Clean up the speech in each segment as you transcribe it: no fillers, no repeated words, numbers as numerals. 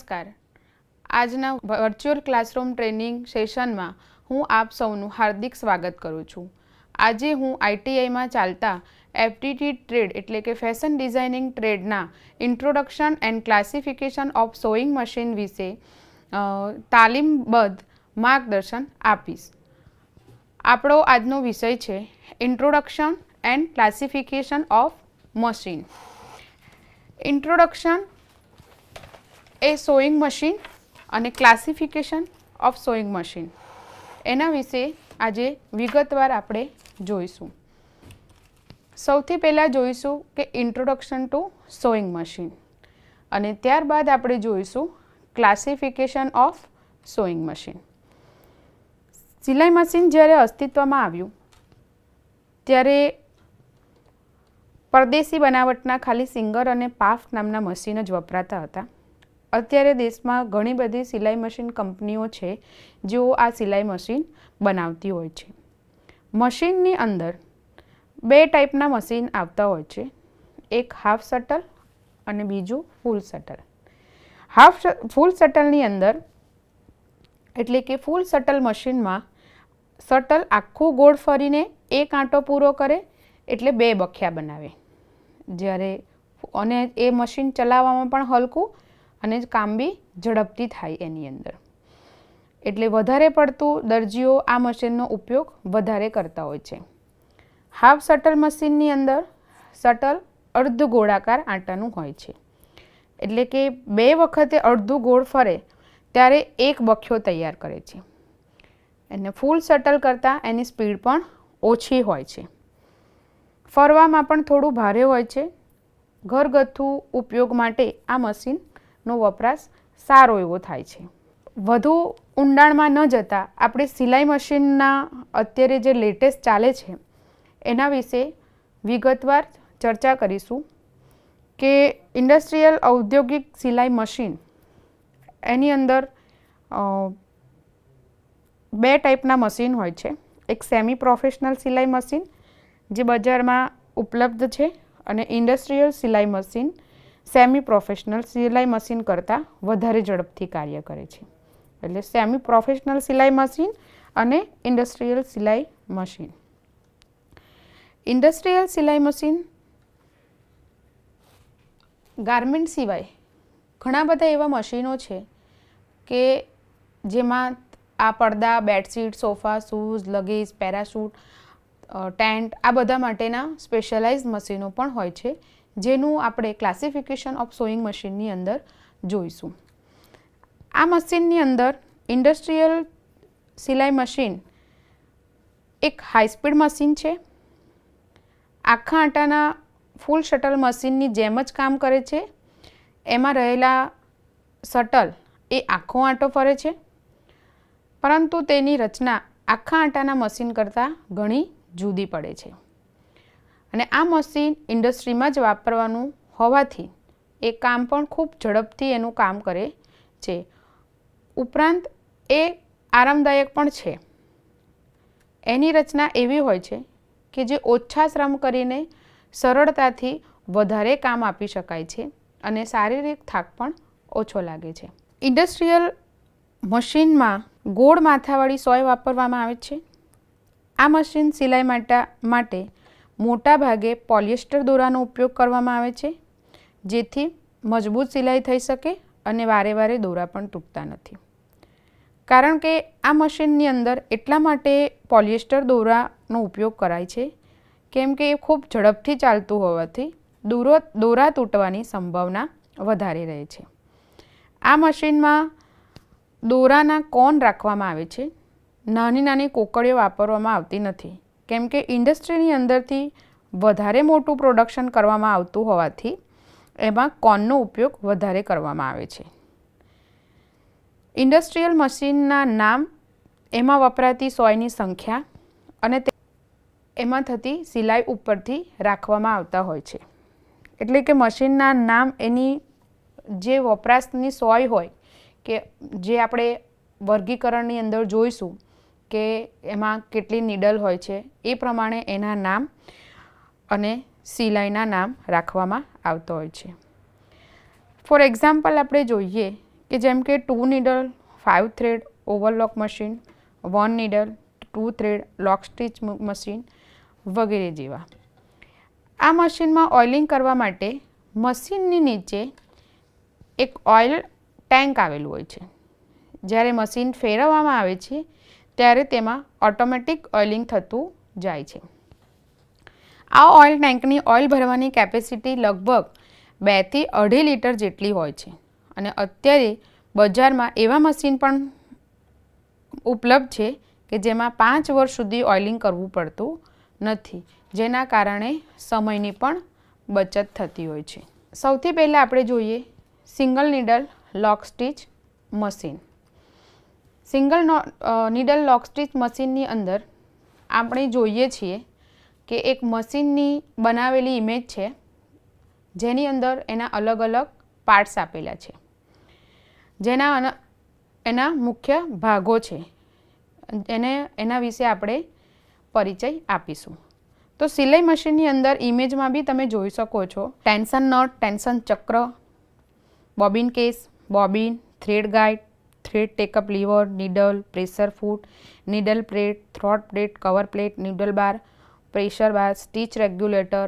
નમસ્કાર. આજના virtual classroom training સેશનમાં હું આપ સૌનું હાર્દિક સ્વાગત કરું છું. આજે હું આઈટીઆઈમાં ચાલતા એપ્ટિટ્યૂડ ટ્રેડ એટલે કે ફેશન ડિઝાઇનિંગ ટ્રેડના introduction and classification of sewing machine વિશે તાલીમબદ્ધ માર્ગદર્શન આપીશ. આપણો આજનો વિષય છે introduction and classification of machine. Introduction એ સોઈંગ મશીન અને ક્લાસિફિકેશન ઓફ સોઈંગ મશીન એના વિશે આજે વિગતવાર આપણે જોઈશું. સૌથી પહેલાં જોઈશું કે ઇન્ટ્રોડક્શન ટુ સોઈંગ મશીન અને ત્યારબાદ આપણે જોઈશું ક્લાસિફિકેશન ઓફ સોઈંગ મશીન. સિલાઈ મશીન જ્યારે અસ્તિત્વમાં આવ્યું ત્યારે પરદેશી બનાવટના ખાલી સિંગર અને પાફ નામના મશીન જ વપરાતા હતા. અત્યારે દેશમાં ઘણી બધી સિલાઈ મશીન કંપનીઓ છે જેઓ આ સિલાઈ મશીન બનાવતી હોય છે. મશીનની અંદર બે ટાઈપના મશીન આવતા હોય છે, એક હાફ શટલ અને બીજું ફૂલ શટલ. ફૂલ શટલની અંદર એટલે કે ફૂલ શટલ મશીનમાં શટલ આખું ગોળ ફરીને એક આંટો પૂરો કરે એટલે બે બખ્યા બનાવે, જ્યારે અને એ મશીન ચલાવવામાં પણ હલકું અને કામ બી ઝડપથી થાય એની અંદર. એટલે વધારે પડતું દરજીઓ આ મશીનનો ઉપયોગ વધારે કરતા હોય છે. હાફ શટલ મશીનની અંદર શટલ અર્ધ ગોળાકાર આંટાનું હોય છે, એટલે કે બે વખતે અડધું ગોળ ફરે ત્યારે એક બખ્યો તૈયાર કરે છે. અને ફૂલ શટલ કરતાં એની સ્પીડ પણ ઓછી હોય છે. ફરવામાં પણ થોડું ભારે હોય છે. ઘરગથ્થુ ઉપયોગ માટે આ મશીનનો વપરાશ સારો એવો થાય છે. વધુ ઊંડાણમાં ન જતાં આપણે સિલાઈ મશીનના અત્યારે જે લેટેસ્ટ ચાલે છે એના વિશે વિગતવાર ચર્ચા કરીશું કે ઇન્ડસ્ટ્રીયલ ઔદ્યોગિક સિલાઈ મશીન એની અંદર બે ટાઈપના મશીન હોય છે. એક સેમી પ્રોફેશનલ સિલાઈ મશીન જે બજારમાં ઉપલબ્ધ છે અને ઇન્ડસ્ટ્રીયલ સિલાઈ મશીન સેમી પ્રોફેશનલ સિલાઈ મશીન કરતાં વધારે ઝડપથી કાર્ય કરે છે. એટલે સેમી પ્રોફેશનલ સિલાઈ મશીન અને ઇન્ડસ્ટ્રીયલ સિલાઈ મશીન. ઇન્ડસ્ટ્રીયલ સિલાઈ મશીન ગારમેન્ટ સિવાય ઘણા બધા એવા મશીનો છે કે જેમાં આ પડદા, bedsheet, sofa, shoes, luggage, parachute, tent આ બધા માટેના સ્પેશિયલાઇઝ મશીનો પણ હોય છે, જેનું આપણે ક્લાસિફિકેશન ઓફ સોઈંગ મશીનની અંદર જોઈશું. આ મશીનની અંદર ઇન્ડસ્ટ્રીયલ સિલાઈ મશીન એક હાઈ સ્પીડ મશીન છે. આખા આંટાના ફૂલ શટલ મશીનની જેમ જ કામ કરે છે. એમાં રહેલા શટલ એ આખો આંટો ફરે છે, પરંતુ તેની રચના આખા આંટાના મશીન કરતાં ઘણી જુદી પડે છે. અને આ મશીન ઇન્ડસ્ટ્રીમાં જ વાપરવાનું હોવાથી એ કામ પણ ખૂબ ઝડપથી એનું કામ કરે છે. ઉપરાંત એ આરામદાયક પણ છે. એની રચના એવી હોય છે કે જે ઓછા શ્રમ કરીને સરળતાથી વધારે કામ આપી શકાય છે અને શારીરિક થાક પણ ઓછો લાગે છે. ઇન્ડસ્ટ્રીયલ મશીનમાં ગોળ માથાવાળી સોય વાપરવામાં આવે છે. આ મશીન સિલાઈ માટે મોટા ભાગે પોલિએસ્ટર દોરાનો ઉપયોગ કરવામાં આવે છે, જેથી મજબૂત સિલાઈ થઈ શકે અને વારે વારે દોરા પણ તૂટતા નથી. કારણ કે આ મશીનની અંદર એટલા માટે પોલિએસ્ટર દોરાનો ઉપયોગ કરાય છે કેમ કે એ ખૂબ ઝડપથી ચાલતું હોવાથી દોરા તૂટવાની સંભાવના વધારે રહે છે. આ મશીનમાં દોરાના કોન રાખવામાં આવે છે. નાની નાની કોકળીઓ વાપરવામાં આવતી નથી કેમ કે ઇન્ડસ્ટ્રીની અંદરથી વધારે મોટું પ્રોડક્શન કરવામાં આવતું હોવાથી એમાં કોનનો ઉપયોગ વધારે કરવામાં આવે છે. ઇન્ડસ્ટ્રીયલ મશીનના નામ, એમાં વપરાતી સોયની સંખ્યા અને એમાં થતી સિલાઈ ઉપરથી રાખવામાં આવતા હોય છે. એટલે કે મશીનના નામ એની જે વપરાશની સોય હોય કે જે આપણે વર્ગીકરણની અંદર જોઈશું કે એમાં કેટલી નીડલ હોય છે એ પ્રમાણે એના નામ અને સિલાઈના નામ રાખવામાં આવતા હોય છે. ફોર એક્ઝામ્પલ આપણે જોઈએ કે કે જેમ કે 2 needle 5 thread overlock machine, 1 needle 2 thread lock stitch machine વગેરે જેવા. આ મશીનમાં ઓઇલિંગ કરવા માટે મશીનની નીચે એક ઓઇલ ટેન્ક આવેલું હોય છે. જ્યારે મશીન ફેરવવામાં આવે છે ત્યારે તેમાં ઓટોમેટિક ઓઇલિંગ થતું જાય છે. આ ઓઇલ ટેન્કની ઓઇલ ભરવાની કેપેસિટી લગભગ 2 થી 2.5 લીટર જેટલી હોય છે અને અત્યારે બજારમાં એવા મશીન પણ ઉપલબ્ધ છે કે જેમાં 5 વર્ષ સુધી ઓઇલિંગ કરવું પડતું નથી, જેના કારણે સમયની પણ બચત થતી હોય છે. સૌથી પહેલાં આપણે જોઈએ સિંગલ નીડલ લોક સ્ટિચ મશીન. સિંગલ નીડલ લોક સ્ટિચ મશીનની અંદર આપણે જોઈએ છીએ કે એક મશીનની બનાવેલી ઇમેજ છે જેની અંદર એના અલગ અલગ પાર્ટ્સ આપેલા છે, જેના એના મુખ્ય ભાગો છે. એના વિશે આપણે પરિચય આપીશું. તો સિલાઈ મશીનની અંદર ઇમેજમાં બી તમે જોઈ શકો છો ટેન્શન નટ, ટેન્શન ચક્ર, bobbin case, bobbin, thread guide, thread take up lever, needle, pressure foot, needle plate, throat plate, cover plate, needle bar, pressure bar, stitch regulator,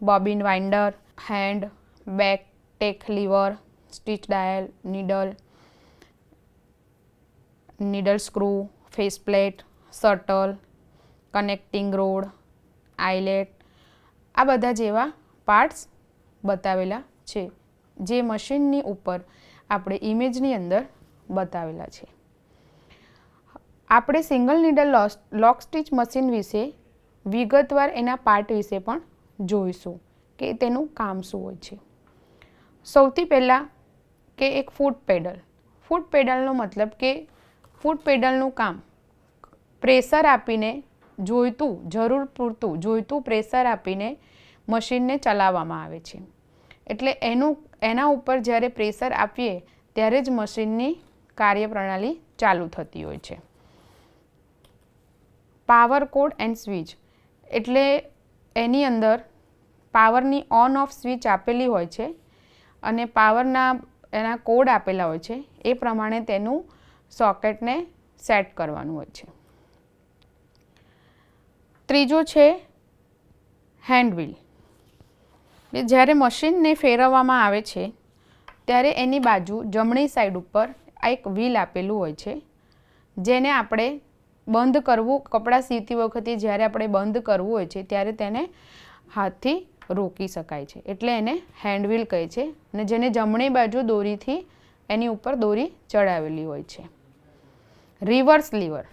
bobbin winder, hand, back tack lever, stitch dial, needle, needle screw, face plate, shuttle, connecting rod, eyelet, આ બધા જેવા parts બતાવેલા છે જે મશીનની ઉપર આપણે ઇમેજની અંદર બતાવેલા છે. આપણે સિંગલ નીડલ લોક સ્ટિચ મશીન વિશે વિગતવાર એના પાર્ટ વિશે પણ જોઈશું કે તેનું કામ શું હોય છે. સૌથી પહેલાં કે એક ફૂટ પેડલ. ફૂટ પેડલનો મતલબ કે ફૂટ પેડલનું કામ પ્રેશર આપીને જરૂર પૂરતું જોઈતું પ્રેશર આપીને મશીનને ચલાવવામાં આવે છે. એટલે એના ઉપર જ્યારે પ્રેશર આપીએ ત્યારે જ મશીનની કાર્યપ્રણાલી ચાલુ થતી હોય છે. પાવર કોડ એન્ડ સ્વિચ એટલે એની અંદર પાવરની ઓન ઓફ સ્વિચ આપેલી હોય છે અને એના કોડ આપેલા હોય છે, એ પ્રમાણે તેનું સોકેટને સેટ કરવાનું હોય છે. ત્રીજો છે હેન્ડ વ્હીલ. જ્યારે મશીનને ફેરવવામાં આવે છે ત્યારે એની બાજુ જમણી સાઈડ ઉપર એક વ્હીલ આપેલું હોય છે જેને આપણે બંધ કરવું, કપડાં સીવતી વખતે જ્યારે આપણે બંધ કરવું હોય છે ત્યારે તેને હાથથી રોકી શકાય છે, એટલે એને હેન્ડ વ્હીલ કહે છે અને જેને જમણી બાજુ દોરીથી એની ઉપર દોરી ચડાવેલી હોય છે. Reverse liver.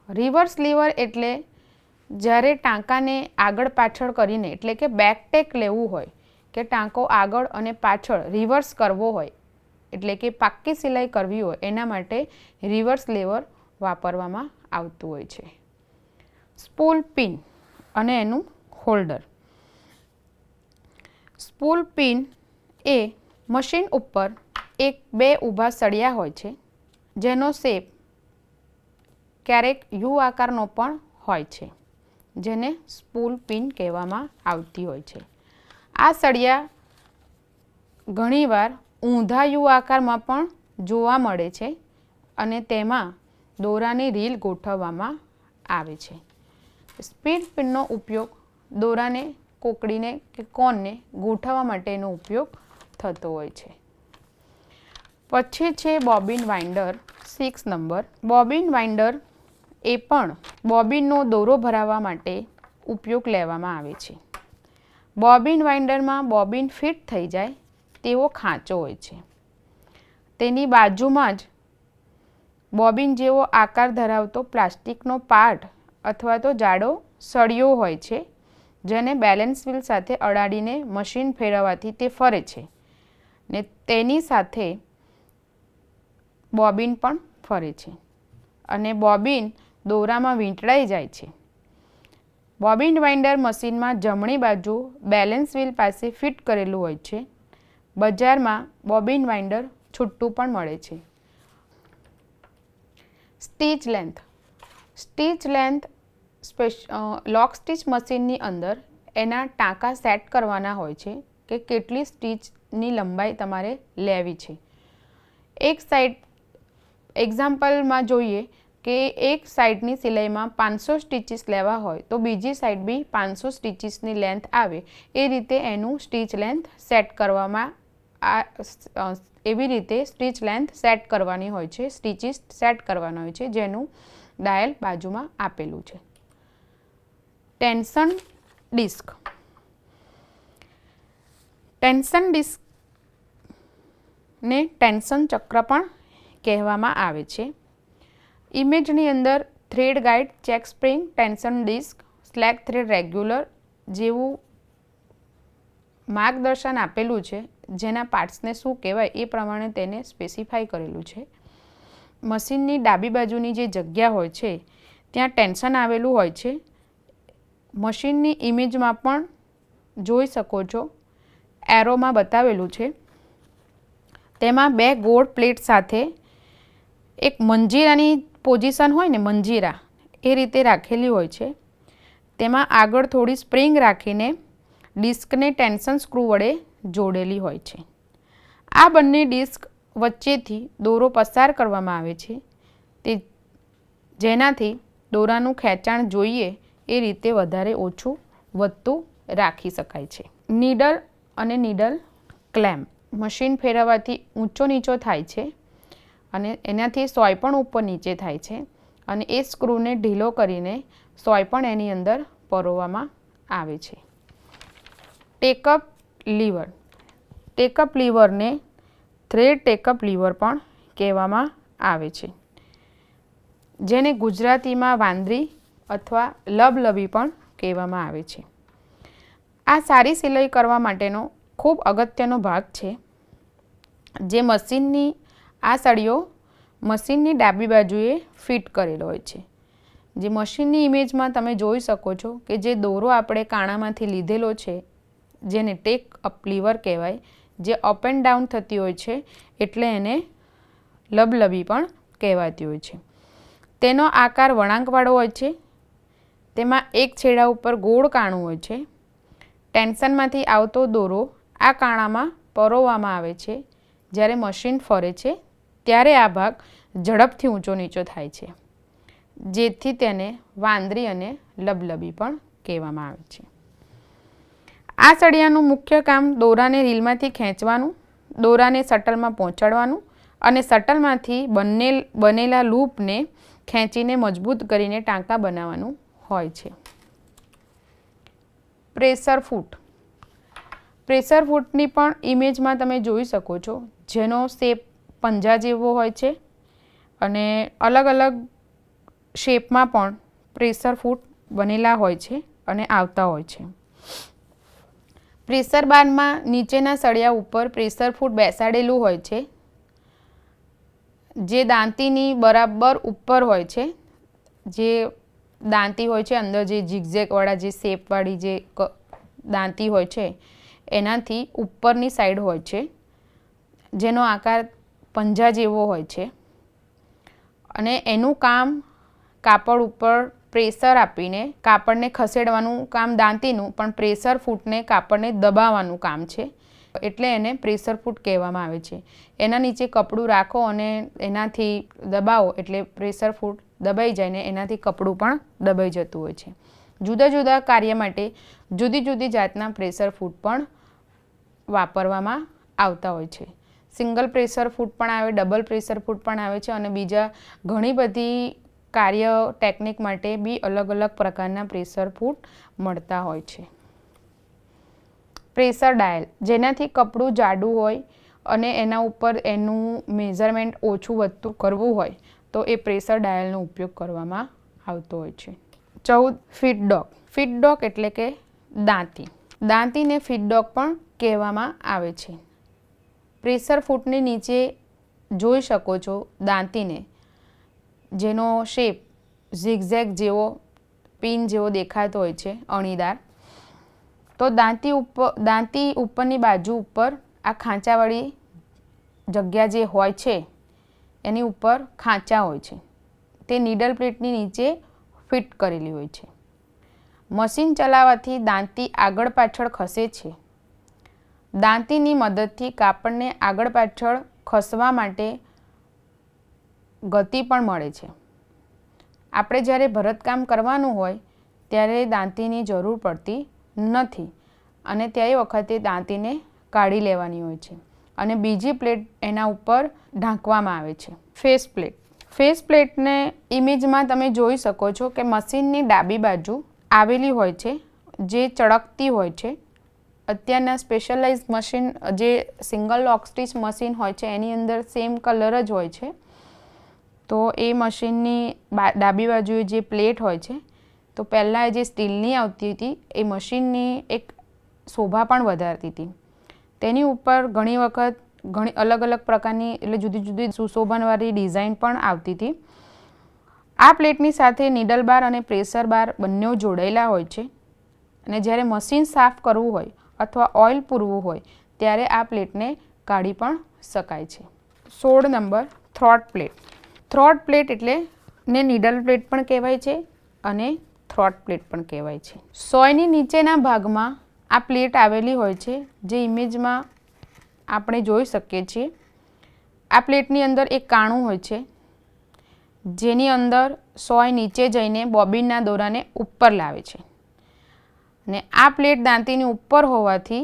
રિવર્સ લીવર એટલે જ્યારે ટાંકાને આગળ પાછળ કરીને એટલે કે બેક ટેક લેવું હોય કે ટાંકો આગળ અને પાછળ રિવર્સ કરવો હોય એટલે કે પાક્કી સિલાઈ કરવી હોય એના માટે રિવર્સ લીવર વાપરવામાં આવતું હોય છે. સ્પૂલ પિન અને એનું હોલ્ડર. સ્પૂલ પિન એ મશીન ઉપર બે ઊભા સળિયા હોય છે જેનો શેપ ક્યારેક યુ આકારનો પણ હોય છે, જેને સ્પૂલ પિન કહેવામાં આવતી હોય છે. આ સળિયા ઘણીવાર ઊંધા યુ આકારમાં પણ જોવા મળે છે અને તેમાં દોરાની રીલ ગોઠવવામાં આવે છે. સ્પીડ પિનનો ઉપયોગ દોરાને કોકડીને કે કોનને ગોઠવવા માટેનો ઉપયોગ થતો હોય છે. પછી છે બોબિન વાઇન્ડર 6 નંબર. બોબિન વાઇન્ડર એ પણ બોબિનનો દોરો ભરાવવા માટે ઉપયોગ લેવામાં આવે છે. બોબિન વાઇન્ડરમાં બોબિન ફિટ થઈ જાય તેવો ખાંચો હોય છે. તેની બાજુમાં જ બોબિન જેવો આકાર ધરાવતો પ્લાસ્ટિકનો પાર્ટ અથવા તો જાડો સળિયો હોય છે જેને બેલેન્સ વ્હીલ સાથે અડાડીને મશીન ફેરવવાથી તે ફરે છે ને તેની સાથે બોબિન પણ ફરે છે અને બોબિન દોરામાં વીંટળાઈ જાય છે. બોબિન વાઇન્ડર મશીનમાં જમણી બાજુ બેલેન્સ વ્હીલ પાસે ફિટ કરેલું હોય છે. બજારમાં બોબિન વાઇન્ડર છૂટું પણ મળે છે. Stitch length. સ્ટીચ લેન્થ લોક સ્ટિચ મશીનની અંદર એના ટાંકા સેટ કરવાના હોય છે કે કેટલી સ્ટીચની લંબાઈ તમારે લેવી છે. એક સાઈડ એક્ઝામ્પલમાં જોઈએ કે એક સાઈડની સિલાઈમાં 500 સ્ટીચીસ લેવા હોય તો બીજી સાઈડ બી 500 સ્ટીચીસની લેન્થ આવે એ રીતે એનું સ્ટીચ લેન્થ સેટ કરવામાં એવી રીતે સ્ટીચ લેન્થ સેટ કરવાની હોય છે, સ્ટીચીસ સેટ કરવાના હોય છે, જેનું ડાયલ બાજુમાં આપેલું છે. Tension disc. ટેન્શન ડિસ્કને ટેન્શન ચક્ર પણ કહેવામાં આવે છે. ઇમેજની અંદર thread guide, check spring, tension disc, slack thread regular જેવું માર્ગદર્શન આપેલું છે, જેના પાર્ટ્સને શું કહેવાય એ પ્રમાણે તેને સ્પેસિફાઈ કરેલું છે. મશીનની ડાબી બાજુની જે જગ્યા હોય છે ત્યાં ટેન્શન આવેલું હોય છે. મશીનની ઇમેજમાં પણ જોઈ શકો છો, એરોમાં બતાવેલું છે. તેમાં 2 ગોળ પ્લેટ સાથે એક મંજીરાની પોઝિશન હોય ને, મંજીરા એ રીતે રાખેલી હોય છે. તેમાં આગળ થોડી સ્પ્રિંગ રાખીને ડિસ્કને ટેન્શન સ્ક્રૂ વડે જોડેલી હોય છે. આ બંને ડિસ્ક વચ્ચેથી દોરો પસાર કરવામાં આવે છે, તે જેનાથી દોરાનું ખેંચાણ જોઈએ એ રીતે વધારે ઓછું વધતું રાખી શકાય છે. નીડલ અને નીડલ ક્લેમ્પ. મશીન ફેરવવાથી ઊંચો નીચો થાય છે અને એનાથી સોય પણ ઉપર નીચે થાય છે અને એ સ્ક્રૂને ઢીલો કરીને સોય પણ એની અંદર પરોવવામાં આવે છે. Take-up liver. Take-up લીવરને thread take up liver પણ કહેવામાં આવે છે, જેને ગુજરાતીમાં વાંદરી અથવા લબલબી પણ કહેવામાં આવે છે. આ સારી સિલાઈ કરવા માટેનો ખૂબ અગત્યનો ભાગ છે. જે મશીનની આ સળિયો મશીનની ડાબી બાજુએ ફિટ કરેલો હોય છે. જે મશીનની ઇમેજમાં તમે જોઈ શકો છો કે જે દોરો આપણે કાણામાંથી લીધેલો છે, જેને ટેક અપ લીવર કહેવાય, જે અપ એન્ડ ડાઉન થતી હોય છે એટલે એને લબલબી પણ કહેવાતી હોય છે. તેનો આકાર વળાંકવાળો હોય છે. તેમાં એક છેડા ઉપર ગોળ કાણું હોય છે. ટેન્શનમાંથી આવતો દોરો આ કાણામાં પરોવવામાં આવે છે. જ્યારે મશીન ફરે છે ત્યારે આ ભાગ ઝડપથી ઊંચો નીચો થાય છે, જેથી તેને વાંદરી અને લબલબી પણ કહેવામાં આવે છે. આ સળિયાનું મુખ્ય કામ દોરાને રીલમાંથી ખેંચવાનું, દોરાને શટલમાં પહોંચાડવાનું અને શટલમાંથી બનેલા લૂપને ખેંચીને મજબૂત કરીને ટાંકા બનાવવાનું હોય છે. પ્રેશર ફૂટ. પ્રેશર ફૂટની પણ ઇમેજમાં તમે જોઈ શકો છો, જેનો શેપ પંજા જેવો હોય છે અને અલગ અલગ શેપમાં પણ પ્રેશર ફૂટ બનેલા હોય છે અને આવતા હોય છે. પ્રેશર બારમાં નીચેના સળિયા ઉપર પ્રેશર ફૂટ બેસાડેલું હોય છે, જે દાંતીની બરાબર ઉપર હોય છે. જે દાંતી હોય છે અંદર, જે ઝિગઝેગવાળા, જે શેપવાળી જે દાંતી હોય છે એનાથી ઉપરની સાઈડ હોય છે, જેનો આકાર પંજા જેવો હોય છે અને એનું કામ કાપડ ઉપર પ્રેશર આપીને કાપડને ખસેડવાનું કામ દાંતીનું, પણ પ્રેશર ફૂટને કાપડને દબાવવાનું કામ છે, એટલે એને પ્રેશર ફૂટ કહેવામાં આવે છે. એના નીચે કપડું રાખો અને એનાથી દબાવો એટલે પ્રેશર ફૂટ દબાઈ જાય ને એનાથી કપડું પણ દબાઈ જતું હોય છે. જુદા જુદા કાર્ય માટે જુદી જુદી જાતના પ્રેશર ફૂટ પણ વાપરવામાં આવતા હોય છે. સિંગલ પ્રેશર ફૂટ પણ આવે, ડબલ પ્રેશર ફૂટ પણ આવે છે અને બીજા ઘણી બધી કાર્ય ટેકનિક માટે બી અલગ અલગ પ્રકારના પ્રેશર ફૂટ મળતા હોય છે. પ્રેશર ડાયલ, જેનાથી કપડું જાડું હોય અને એના ઉપર એનું મેઝરમેન્ટ ઓછું વધતું કરવું હોય તો એ પ્રેશર ડાયલનો ઉપયોગ કરવામાં આવતો હોય છે. 14. Fit dog. ફીટ ડોગ એટલે કે દાંતી. દાંતીને ફીટ ડોગ પણ કહેવામાં આવે છે. પ્રેશર ફૂટની નીચે જોઈ શકો છો દાંતીને, જેનો શેપ ઝિગઝેગ જેવો, પિન જેવો દેખાતો હોય છે, અણીદાર. તો દાંતી ઉપરની બાજુ ઉપર આ ખાંચાવાળી જગ્યા જે હોય છે એની ઉપર ખાંચા હોય છે, તે નીડલ પ્લેટની નીચે ફિટ કરેલી હોય છે. મશીન ચલાવવાથી દાંતી આગળ પાછળ ખસે છે. દાંતીની મદદથી કાપડને આગળ પાછળ ખસવા માટે ગતિ પણ મળે છે. આપણે જ્યારે ભરતકામ કરવાનું હોય ત્યારે દાંતીની જરૂર પડતી નથી અને તે વખતે દાંતીને કાઢી લેવાની હોય છે અને બીજી પ્લેટ એના ઉપર ઢાંકવામાં આવે છે. Face plate. ફેસ પ્લેટને ઇમેજમાં તમે જોઈ શકો છો કે મશીનની ડાબી બાજુ આવેલી હોય છે જે ચળકતી હોય છે. અત્યારના સ્પેશિયલાઇઝ મશીન જે સિંગલ લોક સ્ટિચ મશીન હોય છે એની અંદર સેમ કલર જ હોય છે. તો એ મશીનની ડાબી બાજુએ જે પ્લેટ હોય છે તો પહેલાં જે સ્ટીલની આવતી હતી એ મશીનની એક શોભા પણ વધારતી હતી. તેની ઉપર ઘણી વખત ઘણી અલગ અલગ પ્રકારની એટલે જુદી જુદી સુશોભનવાળી ડિઝાઇન પણ આવતી હતી. આ પ્લેટની સાથે નીડલ બાર અને પ્રેશર બાર બંને જોડાયેલા હોય છે અને જ્યારે મશીન સાફ કરવું હોય અથવા ઓઇલ પૂરવું હોય ત્યારે આ પ્લેટને કાઢી પણ શકાય છે. 16 number throat plate. Throat plate એટલે ને નીડલ પ્લેટ પણ કહેવાય છે અને થ્રોટ પ્લેટ પણ કહેવાય છે. સોયની નીચેના ભાગમાં આ પ્લેટ આવેલી હોય છે જે ઇમેજમાં આપણે જોઈ શકીએ છીએ. આ પ્લેટની અંદર એક કાણું હોય છે જેની અંદર સોય નીચે જઈને બોબિનના દોરાને ઉપર લાવે છે અને આ પ્લેટ દાંતીની ઉપર હોવાથી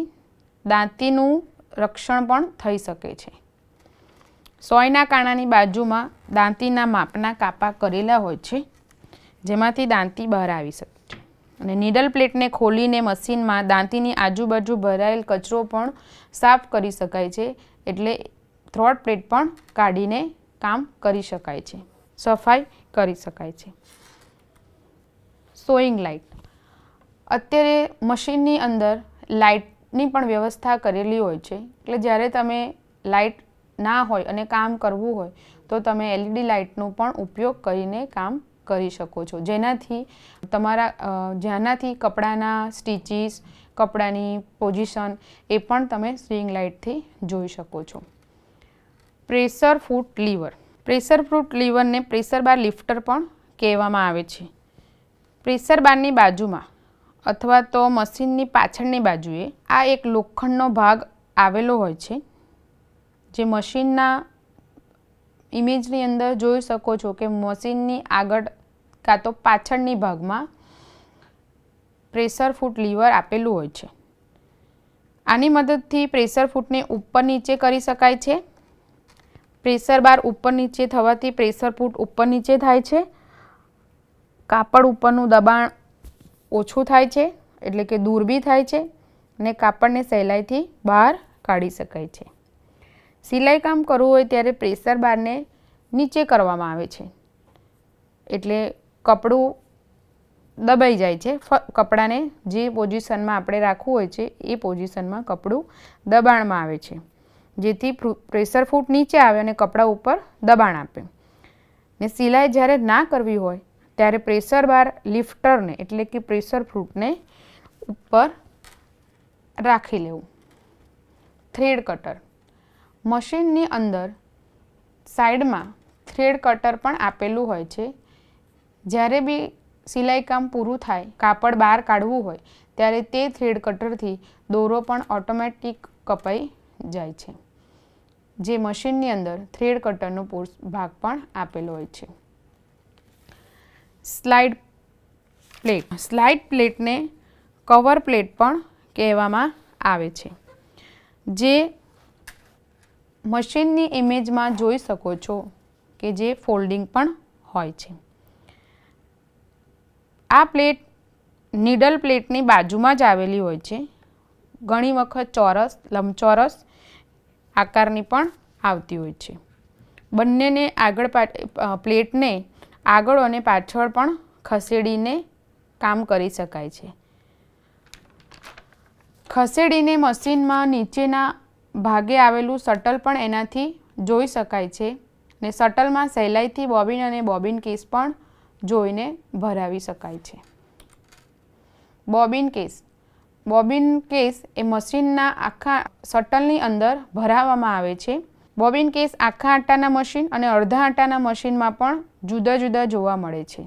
દાંતીનું રક્ષણ પણ થઈ શકે છે. સોયના કાણાની બાજુમાં દાંતીના માપના કાપા કરેલા હોય છે જેમાંથી દાંતી બહાર આવી શકે છે અને નીડલ પ્લેટને ખોલીને મશીનમાં દાંતીની આજુબાજુ ભરાયેલ કચરો પણ સાફ કરી શકાય છે. એટલે થ્રોટ પ્લેટ પણ કાઢીને કામ કરી શકાય છે, સફાઈ કરી શકાય છે. Sewing light. અત્યારે મશીનની અંદર લાઇટની પણ વ્યવસ્થા કરેલી હોય છે. એટલે જ્યારે તમે લાઇટ ના હોય અને કામ કરવું હોય તો તમે LED લાઇટનો પણ ઉપયોગ કરીને કામ કરી શકો છો, જેનાથી જેનાથી કપડાના સ્ટીચીસ, કપડાની પોઝિશન એ પણ તમે સ્વિંગ લાઇટથી જોઈ શકો છો. પ્રેશર ફૂટ લીવર. પ્રેશર ફૂટ લીવરને પ્રેશર બાર લિફ્ટર પણ કહેવામાં આવે છે. પ્રેશર બારની બાજુમાં અથવા તો મશીનની પાછળની બાજુએ આ એક લોખંડનો ભાગ આવેલો હોય છે જે મશીનના ઇમેજની અંદર જોઈ શકો છો કે મશીનની આગળ કાં તો પાછળની ભાગમાં પ્રેશર ફૂટ લીવર આપેલું હોય છે. આની મદદથી પ્રેશર ફૂટને ઉપર નીચે કરી શકાય છે. પ્રેશર બાર ઉપર નીચે થવાથી પ્રેશર ફૂટ ઉપર નીચે થાય છે. કાપડ ઉપરનું દબાણ ઓછું થાય છે એટલે કે દૂર બી થાય છે અને કાપડને સહેલાઈથી બહાર કાઢી શકાય છે. સિલાઈ કામ કરવું હોય ત્યારે પ્રેશર બારને નીચે કરવામાં આવે છે એટલે કપડું દબાઈ જાય છે. કપડાને જે પોઝિશનમાં આપણે રાખવું હોય છે એ પોઝિશનમાં કપડું દબાણમાં આવે છે જેથી પ્રેશર ફૂટ નીચે આવે અને કપડા ઉપર દબાણ આપે. ને સિલાઈ જ્યારે ના કરવી હોય ત્યારે પ્રેશર બાર લિફ્ટરને એટલે કે પ્રેશર ફૂટને ઉપર રાખી લેવું. Thread cutter. મશીનની અંદર સાઈડમાં થ્રેડ કટર પણ આપેલું હોય છે. જ્યારે બી સિલાઈ કામ પૂરું થાય, કાપડ બહાર કાઢવું હોય ત્યારે તે થ્રેડ કટરથી દોરો પણ ઓટોમેટિક કપાઈ જાય છે. જે મશીનની અંદર થ્રેડ કટરનો ભાગ પણ આપેલો હોય છે. Slide plate. સ્લાઇડ પ્લેટને કવર પ્લેટ પણ કહેવામાં આવે છે. જે મશીનની ઇમેજમાં જોઈ શકો છો કે જે ફોલ્ડિંગ પણ હોય છે. આ પ્લેટ નીડલ પ્લેટની બાજુમાં જ આવેલી હોય છે. ઘણી વખત ચોરસ, લંબચોરસ આકારની પણ આવતી હોય છે. બંનેને પ્લેટને આગળ અને પાછળ પણ ખસેડીને કામ કરી શકાય છે. ખસેડીને મશીનમાં નીચેના ભાગે આવેલું શટલ પણ એનાથી જોઈ શકાય છે ને શટલમાં સહેલાઈથી બોબિન અને બોબિન કેસ પણ જોઈને ભરાવી શકાય છે. Bobbin case. બોબિન કેસ એ મશીનના આખા શટલની અંદર ભરાવવામાં આવે છે. બોબિન કેસ આખા આટાના મશીન અને અડધા આટાના મશીનમાં પણ જુદા જુદા જોવા મળે છે,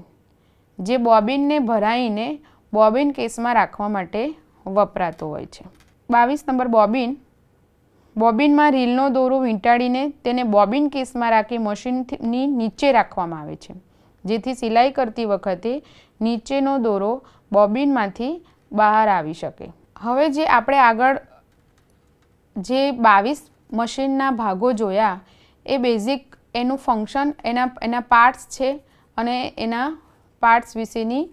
જે બોબિનને ભરાઈને બોબિન કેસમાં રાખવા માટે વપરાતો હોય છે. 22 નંબર બોબિન. બોબિનમાં રીલનો દોરો વીંટાળીને તેને બોબિન કેસમાં રાખી મશીનની નીચે રાખવામાં આવે છે, જેથી સિલાઈ કરતી વખતે નીચેનો દોરો બોબિનમાંથી બહાર આવી શકે. હવે જે આપણે આગળ જે 22 મશીનના ભાગો જોયા એ બેઝિક એનું ફંક્શન, એના પાર્ટ્સ છે અને એના પાર્ટ્સ વિશેની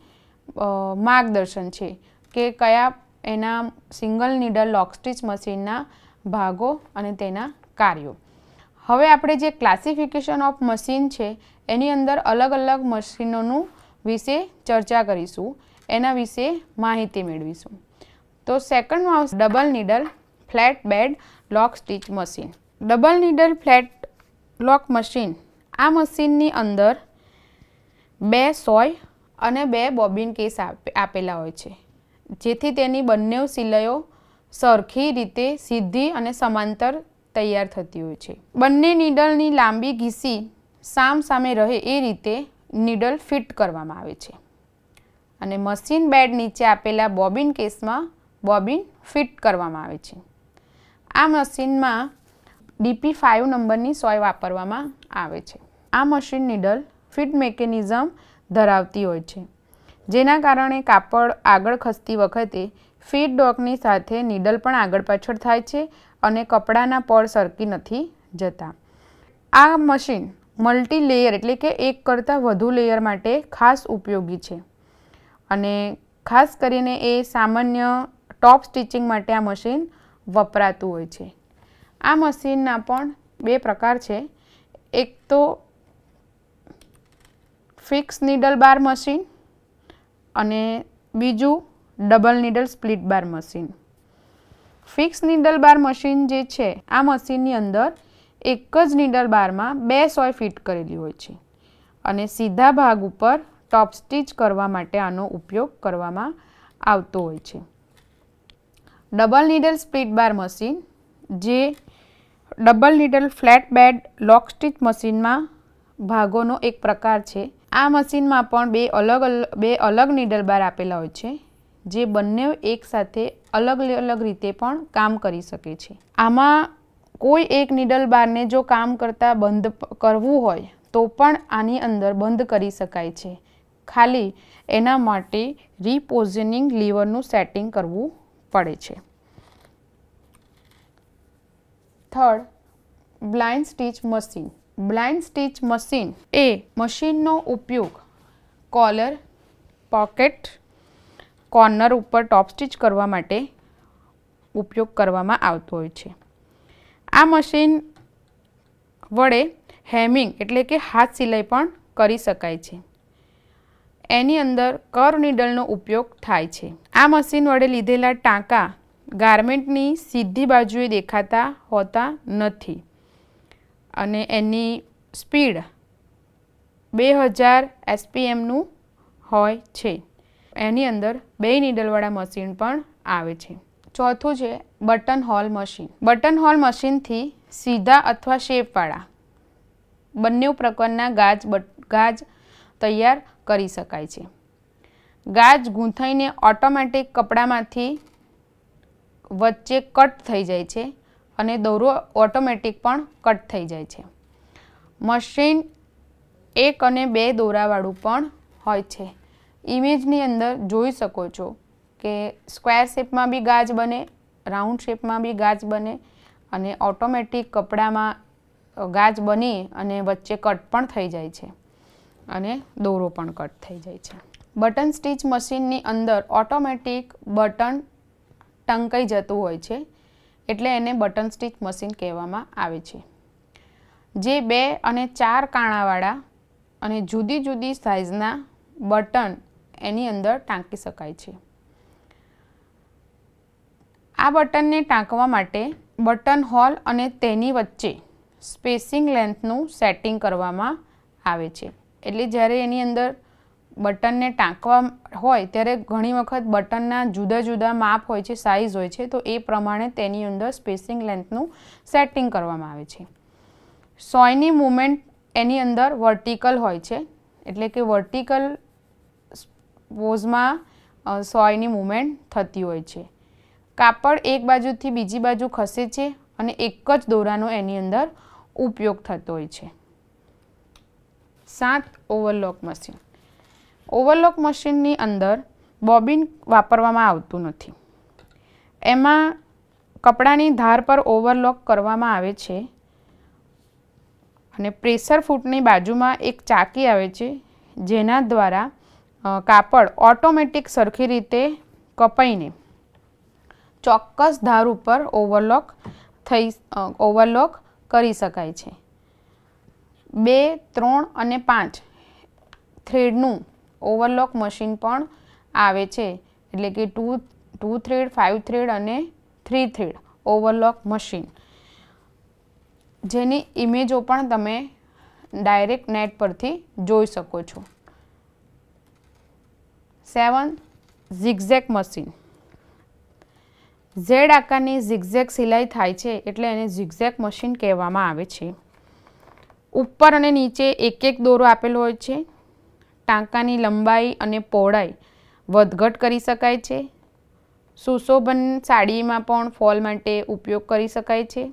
માર્ગદર્શન છે કે કયા એના સિંગલ નીડલ લોક સ્ટિચ મશીનના ભાગો અને તેના કાર્યો. હવે આપણે જે ક્લાસિફિકેશન ઓફ મશીન છે એની અંદર અલગ અલગ મશીનોનું વિશે ચર્ચા કરીશું, એના વિશે માહિતી મેળવીશું. તો સેકન્ડમાં double needle flat bed lock stitch machine. Double needle flat lock machine, આ મશીનની અંદર 2 સોય અને 2 બોબિન કેસ આપેલા હોય છે, જેથી તેની બંને સિલાઈઓ સરખી રીતે સીધી અને સમાંતર તૈયાર થતી હોય છે. બંને નીડલની લાંબી ઘીસી સામ સામે રહે એ રીતે નીડલ ફિટ કરવામાં આવે છે અને મશીન બેડ નીચે આપેલા બોબિન કેસમાં બોબિન ફિટ કરવામાં આવે છે. આ મશીનમાં DP5 નંબરની સોય વાપરવામાં આવે છે. આ મશીન નીડલ ફિટ મિકેનિઝમ ધરાવતી હોય છે, જેના કારણે કાપડ આગળ ખસતી વખતે ફીડ ડોકની સાથે નીડલ પણ આગળ પાછળ થાય છે અને કપડાના પડ સરકી નથી જતા. આ મશીન મલ્ટી લેયર એટલે કે એક કરતાં વધુ લેયર માટે ખાસ ઉપયોગી છે અને ખાસ કરીને એ સામાન્ય ટોપ સ્ટિચિંગ માટે આ મશીન વપરાતું હોય છે. આ મશીનના પણ 2 પ્રકાર છે. એક તો ફિક્સ નીડલ બાર મશીન અને બીજું ડબલ નીડલ સ્પ્લિટ બાર મશીન. ફિક્સ નીડલ બાર મશીન જે છે આ મશીનની અંદર એક જ નીડલ બારમાં 2 સોય ફિટ કરેલી હોય છે અને સીધા ભાગ ઉપર ટોપ સ્ટિચ કરવા માટે આનો ઉપયોગ કરવામાં આવતો હોય છે. ડબલ નીડલ સ્પ્લિટ બાર મશીન જે double needle flat bed lock stitch મશીનમાં ભાગોનો એક પ્રકાર છે. આ મશીનમાં પણ 2 અલગ નીડલ બાર આપેલા હોય છે, જે બંને એકસાથે અલગ અલગ રીતે પણ કામ કરી શકે છે. આમાં કોઈ એક નીડલ બારને જો કામ કરતાં બંધ કરવું હોય તો પણ આની અંદર બંધ કરી શકાય છે. ખાલી એના માટે રીપોઝિશનિંગ લીવરનું સેટિંગ કરવું પડે છે. Third, blind stitch machine. Blind stitch machine એ મશીનનો ઉપયોગ કોલર, પોકેટ, કોર્નર ઉપર ટોપ સ્ટિચ કરવા માટે ઉપયોગ કરવામાં આવતો હોય છે. આ મશીન વડે હેમિંગ એટલે કે હાથ સિલાઈ પણ કરી શકાય છે. એની અંદર કર્વ નીડલનો ઉપયોગ થાય છે. આ મશીન વડે લીધેલા ટાંકા ગારમેન્ટની સીધી બાજુએ દેખાતા હોતા નથી અને એની સ્પીડ 2000 SPMનું હોય છે. એની અંદર 2 નીડલવાળા મશીન પણ આવે છે. ચોથું છે button hole machine. Button hole મશીનથી સીધા અથવા શેપવાળા બંને પ્રકારના ગાજ તૈયાર કરી શકાય છે. ગાજ ગૂંથાઈને ઓટોમેટિક કપડામાંથી વચ્ચે કટ થઈ જાય છે અને દોરો ઓટોમેટિક પણ કટ થઈ જાય છે. મશીન 1 અને 2 દોરાવાળું પણ હોય છે. ઇમેજની અંદર જોઈ શકો છો કે સ્ક્વેર શેપમાં બી ગાજ બને, રાઉન્ડ શેપમાં બી ગાજ બને અને ઓટોમેટિક કપડામાં ગાજ બની અને વચ્ચે કટ પણ થઈ જાય છે અને દોરો પણ કટ થઈ જાય છે. બટન સ્ટિચ મશીનની અંદર ઓટોમેટિક બટન ટંકાઈ જતું હોય છે, એટલે એને બટન સ્ટિચ મશીન કહેવામાં આવે છે. જે 2 અને 4 કાણાવાળા અને જુદી જુદી સાઇઝના બટન એની અંદર ટાંકી શકાય છે. આ બટનને ટાંકવા માટે બટન હોલ અને તેની વચ્ચે સ્પેસિંગ લેન્થનું સેટિંગ કરવામાં આવે છે. એટલે જ્યારે એની અંદર બટનને ટાંકવા હોય ત્યારે ઘણી વખત બટનના જુદા જુદા માપ હોય છે, સાઇઝ હોય છે, તો એ પ્રમાણે તેની અંદર સ્પેસિંગ લેન્થનું સેટિંગ કરવામાં આવે છે. સોયની મૂવમેન્ટ એની અંદર વર્ટિકલ હોય છે, એટલે કે વર્ટિકલ પોઝમાં સોયની મૂવમેન્ટ થતી હોય છે. કાપડ એક બાજુથી બીજી બાજુ ખસે છે અને એક જ દોરાનો એની અંદર ઉપયોગ થતો હોય છે. 7. ઓવરલોક મશીન. ઓવરલોક મશીનની અંદર બોબિન વાપરવામાં આવતું નથી. એમાં કપડાની ધાર પર ઓવરલોક કરવામાં આવે છે અને પ્રેશર ફૂટની બાજુમાં એક ચાકી આવે છે જેના દ્વારા કાપડ ઓટોમેટિક સરખી રીતે કપાઈને ચોક્કસ ધાર ઉપર ઓવરલોક કરી શકાય છે. 2, 3 અને 5 થ્રેડનું ઓવરલોક મશીન પણ આવે છે, એટલે કે 2 થ્રેડ, 5 થ્રેડ અને 3 થ્રેડ ઓવરલોક મશીન, જેની ઇમેજો પણ તમે ડાયરેક્ટ નેટ પરથી જોઈ શકો છો. 7. Zigzag machine. ઝેડ આકારની ઝિગઝેગ સિલાઈ થાય છે એટલે એને ઝિગઝેગ મશીન કહેવામાં આવે છે. ઉપર અને નીચે એક દોરો આપેલો હોય છે. ટાંકાની લંબાઈ અને પહોળાઈ વધઘટ કરી શકાય છે. સુશોભન સાડીમાં પણ ફોલ માટે ઉપયોગ કરી શકાય છે.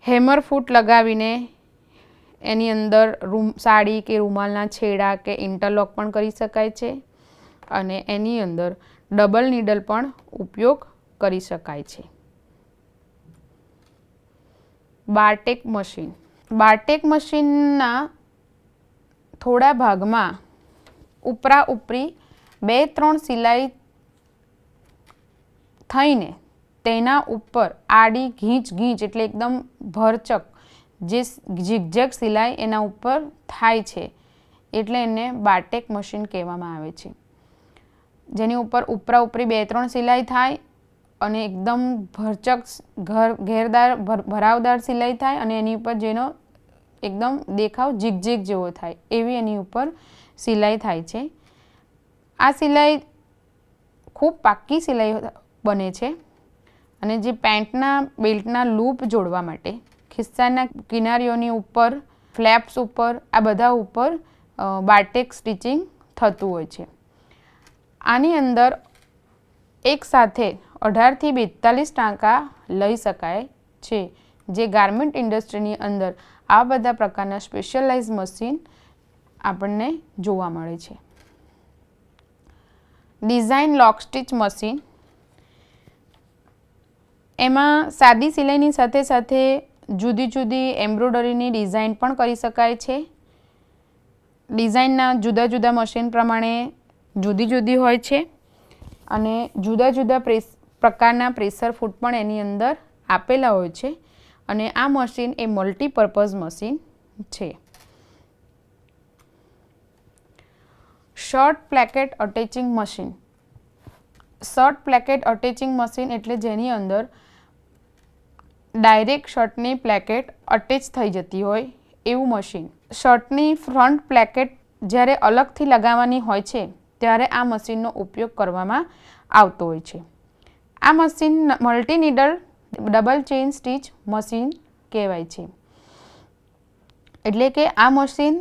હેમર ફૂટ લગાવીને એની અંદર સાડી કે રૂમાલના છેડા કે ઇન્ટરલોક પણ કરી શકાય છે અને એની અંદર ડબલ નીડલ પણ ઉપયોગ કરી શકાય છે. બારટેક મશીન. બારટેક મશીનના થોડા ભાગમાં ઉપરા ઉપરી 2-3 સિલાઈ થઈને તેના ઉપર આડી ઘીંચ એટલે એકદમ ભરચક જે ઝિગઝેગ સિલાઈ એના ઉપર થાય છે એટલે એને બારટેક મશીન કહેવામાં આવે છે. જેની ઉપર ઉપરા ઉપરી 2-3 સિલાઈ થાય અને એકદમ ભરચક ઘેરદાર ભરાવદાર સિલાઈ થાય અને એની ઉપર જેનો એકદમ દેખાવ ઝિગઝેગ જેવો થાય એવી એની ઉપર સિલાઈ થાય છે. આ સિલાઈ ખૂબ પાક્કી સિલાઈ બને છે અને જે પેન્ટના બેલ્ટના લૂપ જોડવા માટે ખિસ્સાના કિનારીઓની ઉપર, ફ્લેપ્સ ઉપર, આ બધા ઉપર બારટેક સ્ટિચિંગ થતું હોય છે. આની અંદર એક સાથે 18 થી 42 ટાંકા લઈ શકાય છે, જે ગાર્મેન્ટ ઇન્ડસ્ટ્રીની અંદર આ બધા પ્રકારના સ્પેશિયલાઇઝ મશીન આપણને જોવા મળે છે. ડિઝાઇન લોક સ્ટિચ મશીન. એમાં સાદી સિલાઈની સાથે સાથે જુદી જુદી એમ્બ્રોઇડરીની ડિઝાઇન પણ કરી શકાય છે. ડિઝાઇનના જુદા જુદા મશીન પ્રમાણે જુદી જુદી હોય છે અને જુદા જુદા પ્રકારના પ્રેશર ફૂટ પણ એની અંદર આપેલા હોય છે અને આ મશીન એ મલ્ટીપર્પઝ મશીન છે. Shirt પ્લેકેટ અટેચિંગ machine. શર્ટ પ્લેકેટ અટેચિંગ મશીન એટલે જેની અંદર ડાયરેક્ટ શર્ટની પ્લેકેટ અટેચ થઈ જતી હોય એવું મશીન. શર્ટની ફ્રન્ટ પ્લેકેટ જ્યારે અલગથી લગાવવાની હોય છે ત્યારે આ મશીનનો ઉપયોગ કરવામાં આવતો હોય છે. આ machine multi needle double chain stitch machine કહેવાય છે. એટલે કે આ machine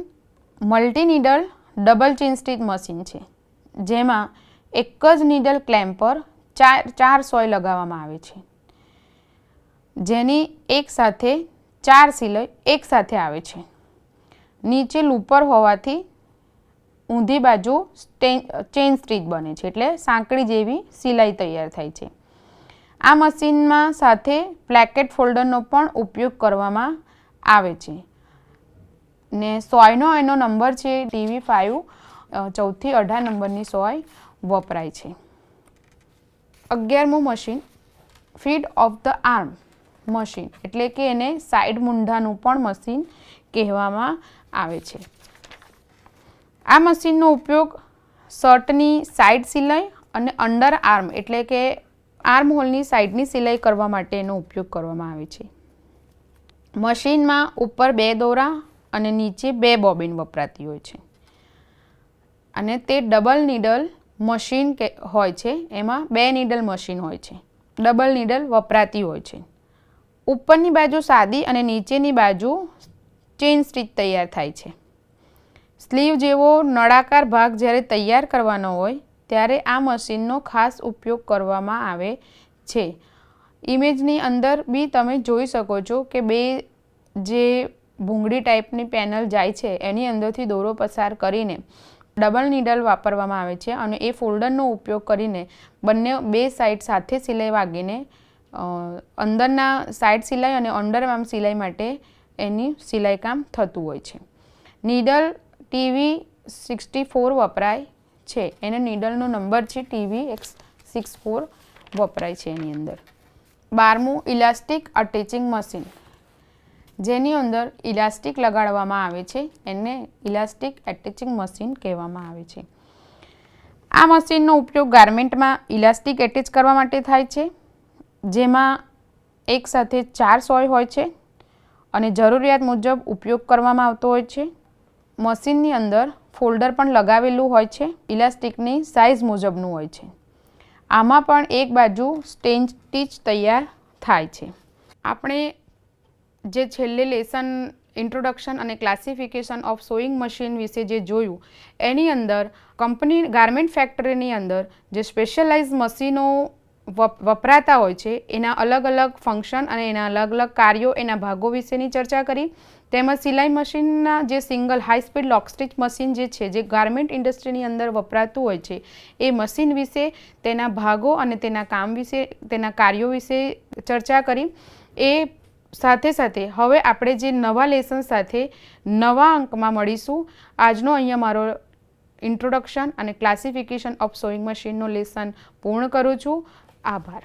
multi needle double chain stitch machine છે, જેમાં એક જ નીડલ ક્લેમ્પ પર 4 સોય લગાવવામાં આવે છે, જેની એક સાથે 4 સિલાઈ એક સાથે આવે છે. નીચે લૂપર હોવાથી ઊંધી બાજુ ચેઇન સ્ટીચ બને છે, એટલે સાંકળી જેવી સિલાઈ તૈયાર થાય છે. આ મશીનમાં સાથે પ્લેકેટ ફોલ્ડરનો પણ ઉપયોગ કરવામાં આવે છે ને સોયનો એનો નંબર છે TV5 14 થી 18 નંબરની સોય વપરાય છે. 11મું machine feed of the arm machine, એટલે કે એને સાઈડ મૂંઢાનું પણ મશીન કહેવામાં આવે છે. આ મશીનનો ઉપયોગ શર્ટની સાઈડ સિલાઈ અને અંડર આર્મ એટલે કે આર્મ હોલની સાઈડની સિલાઈ કરવા માટે એનો ઉપયોગ કરવામાં આવે છે. મશીનમાં ઉપર 2 દોરા અને નીચે 2 બોબિન વપરાતી હોય છે અને તે ડબલ નીડલ મશીન હોય છે. એમાં 2 નીડલ મશીન હોય છે, ડબલ નીડલ વપરાતી હોય છે. ઉપરની બાજુ સાદી અને નીચેની બાજુ ચેઇન સ્ટીચ તૈયાર થાય છે. સ્લીવ જેવો નળાકાર ભાગ જ્યારે તૈયાર કરવાનો હોય ત્યારે આ મશીનનો ખાસ ઉપયોગ કરવામાં આવે છે. ઇમેજની અંદર બી તમે જોઈ શકો છો કે બે જે ભૂંગળી ટાઈપની પેનલ જાય છે એની અંદરથી દોરો પસાર કરીને ડબલ નીડલ વાપરવામાં આવે છે અને એ ફોલ્ડરનો ઉપયોગ કરીને બે સાઈડ સાથે સિલાઈ વાગીને અંદરના સાઈડ સિલાઈ અને અંડરઆર્મ સિલાઈ માટે એની સિલાઈ કામ થતું હોય છે. નીડલ TV64 વપરાય છે. એને નીડલનો નંબર છે TV64 વપરાય છે એની અંદર. 12મું ઇલાસ્ટિક અટેચિંગ મશીન, જેની અંદર ઇલાસ્ટિક લગાડવામાં આવે છે એને ઇલાસ્ટિક એટેચિંગ મશીન કહેવામાં આવે છે. આ મશીનનો ઉપયોગ ગાર્મેન્ટમાં ઇલાસ્ટિક એટેચ કરવા માટે થાય છે, જેમાં એક સાથે 4 સોય હોય છે અને જરૂરિયાત મુજબ ઉપયોગ કરવામાં આવતો હોય છે. મશીનની અંદર ફોલ્ડર પણ લગાવેલું હોય છે, ઇલાસ્ટિકની સાઇઝ મુજબનું હોય છે. આમાં પણ એક બાજુ સ્ટીચ તૈયાર થાય છે. આપણે જે છેલ્લે લેસન ઇન્ટ્રોડક્શન અને ક્લાસિફિકેશન ઓફ સોઈંગ મશીન વિશે જે જોયું એની અંદર કંપની ગાર્મેન્ટ ફેક્ટરીની અંદર જે સ્પેશિયલાઇઝ મશીનો વપરાતા હોય છે એના અલગ અલગ ફંક્શન અને એના અલગ અલગ કાર્યો, એના ભાગો વિશેની ચર્ચા કરી. તેમજ સિલાઈ મશીનના જે સિંગલ હાઈ સ્પીડ લોક સ્ટિચ મશીન જે છે જે ગાર્મેન્ટ ઇન્ડસ્ટ્રીની અંદર વપરાતું હોય છે એ મશીન વિશે, તેના ભાગો અને તેના કામ વિશે, તેના કાર્યો વિશે ચર્ચા કરી. એ સાથે સાથે હવે આપણે જે નવા લેસન સાથે નવા અંકમાં મળીશું. આજનો અહીંયા મારો ઇન્ટ્રોડક્શન અને ક્લાસિફિકેશન ઓફ સોઈંગ મશીનનો લેસન પૂર્ણ કરું છું. આભાર.